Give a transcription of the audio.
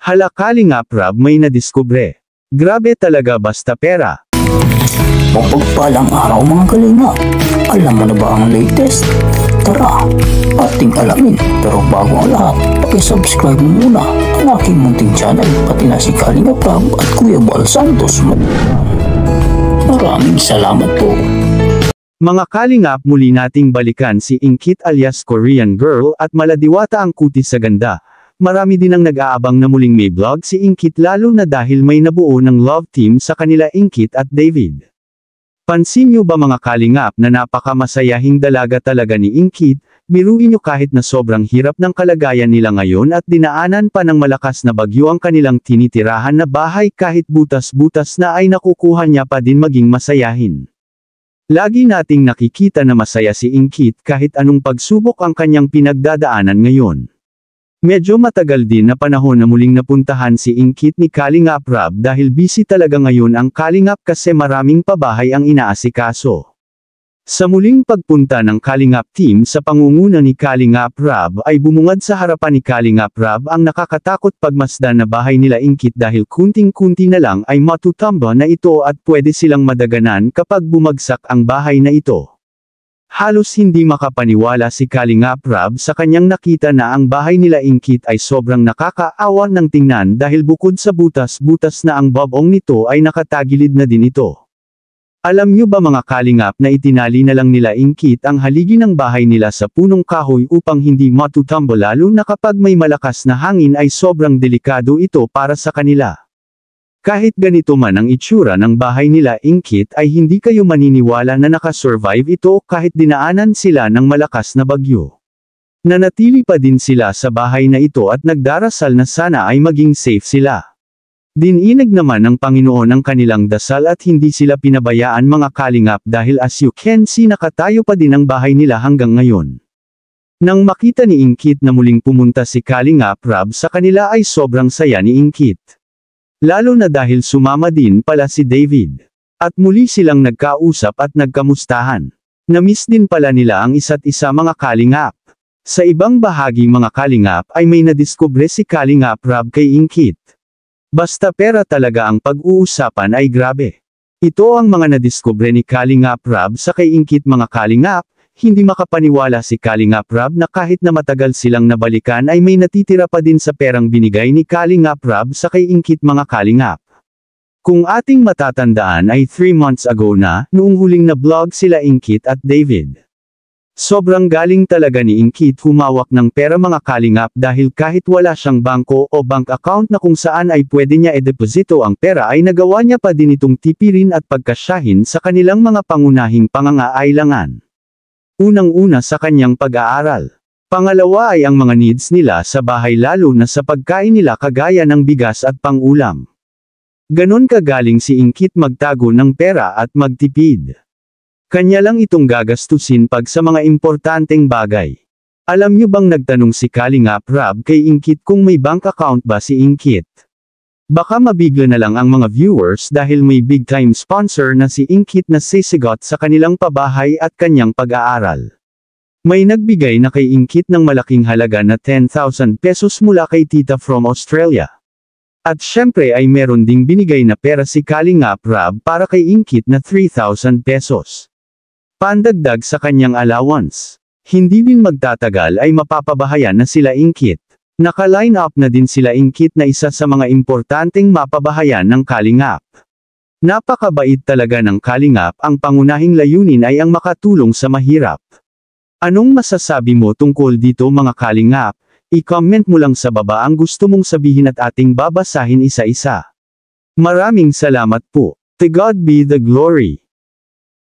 Hala Kalingap Rab may nadiskubre. Grabe talaga basta pera. Mapagpalang araw mga kalinga. Alam mo na ba ang latest? Tara, ating alamin. Pero bago ang lahat, pakisubscribe mo muna ang aking munting channel, pati na si Kalingap Rab at Kuya Bal Santos. Maraming salamat po. Mga Kalingap, muli nating balikan si Ingkit alias Korean Girl at maladiwata ang kutis sa ganda. Marami din ang nag-aabang na muling may vlog si Ingkit lalo na dahil may nabuo ng love team sa kanila Ingkit at David. Pansin nyo ba mga Kalingap na napakamasayahing dalaga talaga ni Ingkit? Biruin nyo kahit na sobrang hirap ng kalagayan nila ngayon at dinaanan pa ng malakas na bagyo ang kanilang tinitirahan na bahay kahit butas-butas na ay nakukuha niya pa din maging masayahin. Lagi nating nakikita na masaya si Ingkit kahit anong pagsubok ang kanyang pinagdadaanan ngayon. Medyo matagal din na panahon na muling napuntahan si Ingkit ni Kalingap Rab dahil busy talaga ngayon ang Kalingap kasi maraming pabahay ang inaasikaso. Sa muling pagpunta ng Kalingap team sa pangunguna ni Kalingap Rab ay bumungad sa harapan ni Kalingap Rab ang nakakatakot pagmasdan na bahay nila Ingkit dahil kunting-kunti na lang ay matutumba na ito at pwede silang madaganan kapag bumagsak ang bahay na ito. Halos hindi makapaniwala si Kalingap Rab sa kanyang nakita na ang bahay nila Ingkit ay sobrang nakakaawa ng tingnan dahil bukod sa butas-butas na ang bubong nito ay nakatagilid na din ito. Alam nyo ba mga Kalingap na itinali na lang nila Ingkit ang haligi ng bahay nila sa punong kahoy upang hindi matutumba lalo na kapag may malakas na hangin ay sobrang delikado ito para sa kanila. Kahit ganito man ang itsura ng bahay nila Ingkit ay hindi kayo maniniwala na nakasurvive ito kahit dinaanan sila ng malakas na bagyo. Nanatili pa din sila sa bahay na ito at nagdarasal na sana ay maging safe sila. Dininag naman ng Panginoon ang kanilang dasal at hindi sila pinabayaan mga Kalingap dahil as you can see nakatayo pa din ang bahay nila hanggang ngayon. Nang makita ni Ingkit na muling pumunta si Kalingap Rab sa kanila ay sobrang saya ni Ingkit. Lalo na dahil sumama din pala si David. At muli silang nagkausap at nagkamustahan. Namiss din pala nila ang isa't isa mga Kalingap. Sa ibang bahagi mga Kalingap ay may nadiskubre si Kalingap Rab kay Ingkit. Basta pera talaga ang pag-uusapan ay grabe. Ito ang mga nadiskubre ni Kalingap Rab sa kay Ingkit mga Kalingap. Hindi makapaniwala si Kalingap Rab na kahit na matagal silang nabalikan ay may natitira pa din sa perang binigay ni Kalingap Rab sa kay Ingkit mga Kalingap. Kung ating matatandaan ay 3 months ago na, noong huling na vlog sila Ingkit at David. Sobrang galing talaga ni Ingkit humawak ng pera mga Kalingap dahil kahit wala siyang bangko o bank account na kung saan ay pwede niya i-deposito ang pera ay nagawa niya pa din itong tipirin at pagkasyahin sa kanilang mga pangunahing pangangailangan. Unang-una sa kanyang pag-aaral. Pangalawa ay ang mga needs nila sa bahay lalo na sa pagkain nila kagaya ng bigas at pang-ulam. Ganon kagaling si Ingkit magtago ng pera at magtipid. Kanya lang itong gagastusin pag sa mga importanteng bagay. Alam nyo bang nagtanong si Kalingap Rab kay Ingkit kung may bank account ba si Ingkit? Baka mabigla na lang ang mga viewers dahil may big time sponsor na si Ingkit na sisigot sa kanilang pabahay at kanyang pag-aaral. May nagbigay na kay Ingkit ng malaking halaga na 10,000 pesos mula kay tita from Australia. At syempre ay meron ding binigay na pera si Kalingap Rab para kay Ingkit na 3,000 pesos. Pandagdag sa kanyang allowance. Hindi din magtatagal ay mapapabahayan na sila Ingkit. Naka-line up na din sila Ingkit na isa sa mga importanteng mapabahayan ng Kalingap. Napakabait talaga ng Kalingap, ang pangunahing layunin ay ang makatulong sa mahirap. Anong masasabi mo tungkol dito mga Kalingap? I-comment mo lang sa baba ang gusto mong sabihin at ating babasahin isa-isa. Maraming salamat po. To God be the glory.